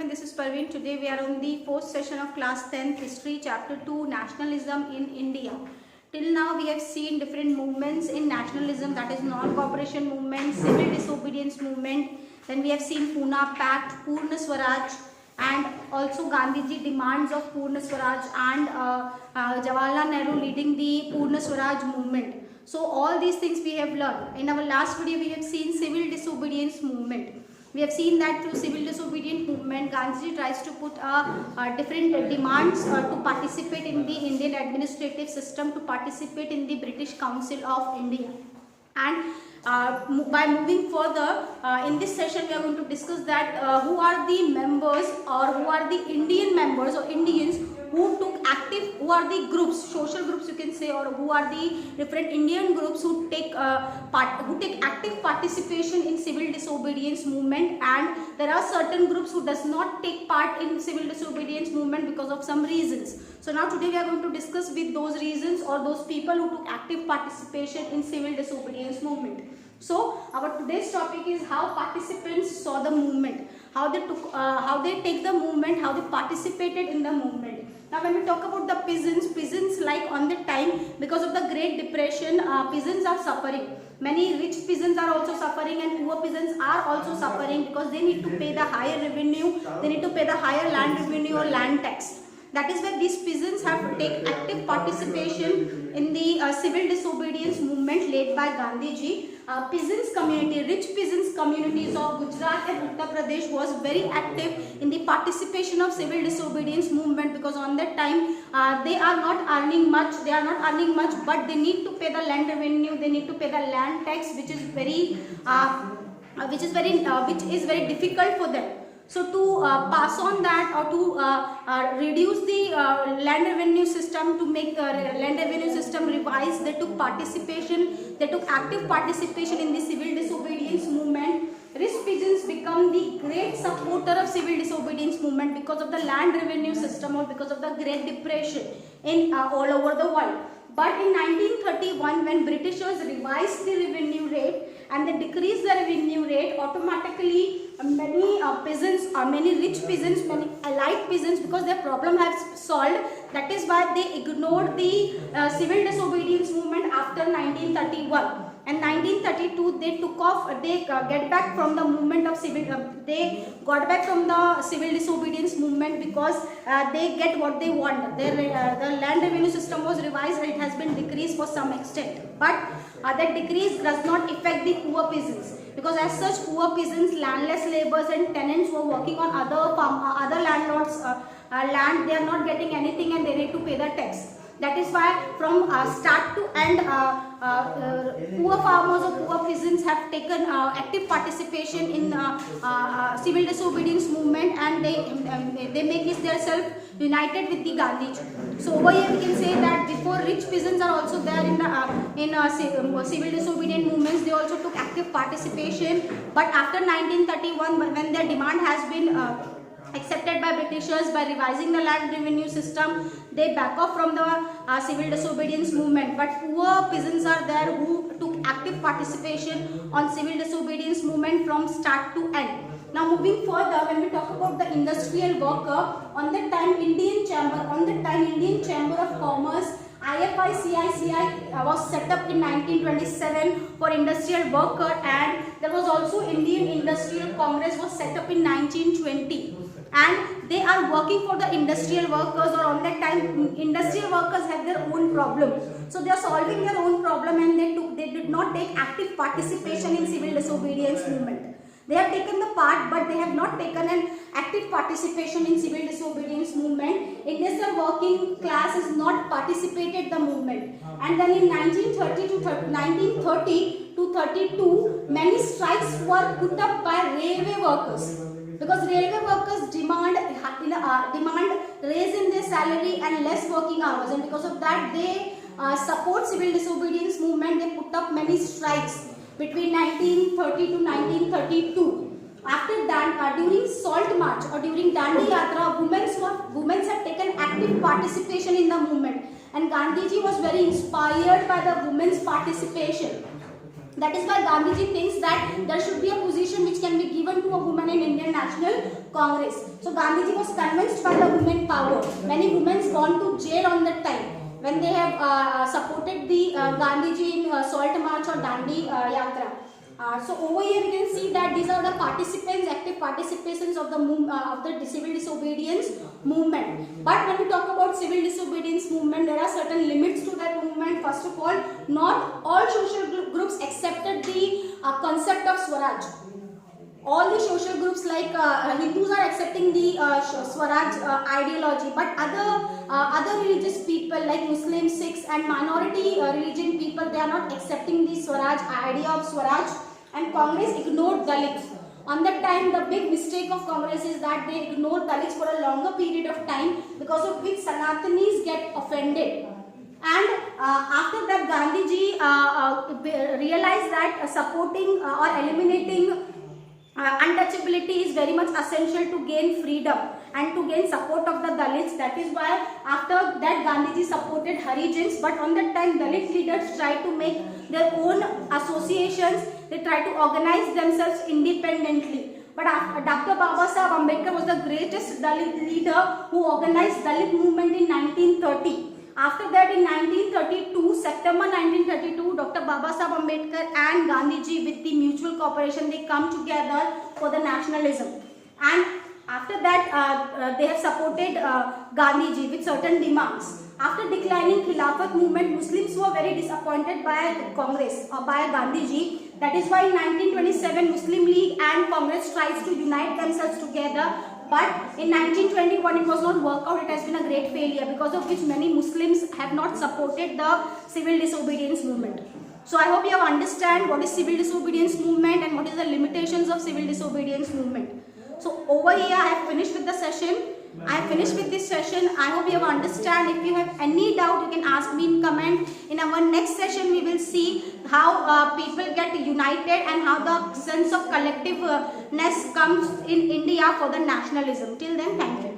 student, this is Parveen. Today we are on the fourth session of class 10th history chapter 2 nationalism in India. Till now we have seen different movements in nationalism, that is non-cooperation movement, civil disobedience movement. Then we have seen Pune Pact, Purna Swaraj, and also Gandhiji demands of Purna Swaraj and Jawaharlal Nehru leading the Purna Swaraj movement. So all these things we have learned. In our last video we have seen civil disobedience movement. We have seen that through civil disobedience movement, Gandhiji tries to put different demands to participate in the Indian administrative system, to participate in the British Council of India. And by moving further, in this session we are going to discuss that who are the members or who are the Indian members or Indians who took active, who are the groups, social groups you can say, or who are the different Indian groups who take active participation in civil disobedience movement, and there are certain groups who does not take part in civil disobedience movement because of some reasons. So now today we are going to discuss with those reasons or those people who took active participation in civil disobedience movement. So our today's topic is how participants saw the movement, how they take the movement, how they participated in the movement. Now when we talk about the peasants like on the time, because of the Great Depression, peasants are suffering. Many rich peasants are also suffering and poor peasants are also suffering because they need to pay the higher revenue, they need to pay the higher land revenue or land tax. That is why these peasants have to take active participation in the civil disobedience movement led by Gandhiji. Peasants community, rich peasants communities of Gujarat and Uttar Pradesh was very active in the participation of civil disobedience movement, because on that time they are not earning much, but they need to pay the land revenue, they need to pay the land tax, which is very difficult for them. So to pass on that, or to reduce the land revenue system, to make the land revenue system revised, they took active participation in the civil disobedience movement. Rich peasants become the great supporter of civil disobedience movement because of the land revenue system or because of the Great Depression in all over the world. But in 1931, when Britishers revised the revenue rate and they decreased the revenue rate, automatically many peasants, many rich peasants, many elite peasants, because their problem has solved, that is why they ignored the civil disobedience movement after 1931. And 1932 they took off, they get back from the movement of civil, they got back from the civil disobedience movement because they get what they want. The land revenue system was revised and it has been decreased for some extent. But that decrease does not affect the poor peasants, because as such poor peasants, landless laborers and tenants were working on other landlords' land. They are not getting anything and they need to pay the tax. That is why from start to end, poor farmers or poor peasants have taken active participation in civil disobedience movement, and they make themselves united with the Gandhiji. So over here we can say that before rich peasants are also there in the civil disobedience movements, they also took active participation. But after 1931, when their demand has been accepted by Britishers by revising the land revenue system, they back off from the civil disobedience movement. But poor peasants are there who took active participation on civil disobedience movement from start to end. Now moving further, when we talk about the industrial worker, on the time Indian Chamber of Commerce, IFI-CICI was set up in 1927 for industrial worker, and there was also Indian Industrial Congress was set up in 1920. And they are working for the industrial workers, or on that time industrial workers have their own problem. So they are solving their own problem, and they did not take active participation in civil disobedience movement. They have taken the part, but they have not taken an active participation in civil disobedience movement. Industrial working class has not participated the movement. And then in 1930 to 32, many strikes were put up by railway workers, because railway workers demand raise in their salary and less working hours, and because of that they support civil disobedience movement. They put up many strikes between 1930 to 1932. After that, during Salt March or during Dandi Yatra, women have taken active participation in the movement, and Gandhiji was very inspired by the women's participation. That is why Gandhiji thinks that there should be a position which can be given to a woman in Indian National Congress. So Gandhiji was convinced by the women power. Many women gone to jail on that time when they have supported the Gandhiji in Salt March or Dandi Yatra. So over here we can see that these are the participants, active participants of the civil disobedience movement. But when we talk about civil disobedience movement, there are certain limits to that movement. First of all, not all social groups accepted the concept of Swaraj. All the social groups like Hindus are accepting the Swaraj ideology, but other religious people like Muslims, Sikhs and minority religion people, they are not accepting the Swaraj idea of Swaraj, and Congress ignored Dalits. On that time, the big mistake of Congress is that they ignored Dalits for a longer period of time, because of which Sanatanis get offended. And after that, Gandhiji realized that supporting or eliminating untouchability is very much essential to gain freedom and to gain support of the Dalits. That is why after that Gandhiji supported Harijans, but on that time Dalit leaders tried to make their own associations, they tried to organize themselves independently. But Dr. Baba Saheb Ambedkar was the greatest Dalit leader who organized Dalit movement in 1930. After that, in 1932, September 1932, Dr. Baba Saheb Ambedkar and Gandhiji, with the mutual cooperation, they come together for the nationalism. And after that, they have supported Gandhiji with certain demands. After declining Khilafat movement, Muslims were very disappointed by Congress or by Gandhiji. That is why in 1927, Muslim League and Congress tries to unite themselves together. But in 1921, it was not worked out. It has been a great failure, because of which many Muslims have not supported the civil disobedience movement. So I hope you have understand what is civil disobedience movement and what is the limitations of civil disobedience movement. So over here, I have finished with the session. I have finished with this session. I hope you have understand. If you have any doubt, you can ask me in comment. In our next session, we will see how people get united and how the sense of collectiveness comes in India for the nationalism. Till then, thank you.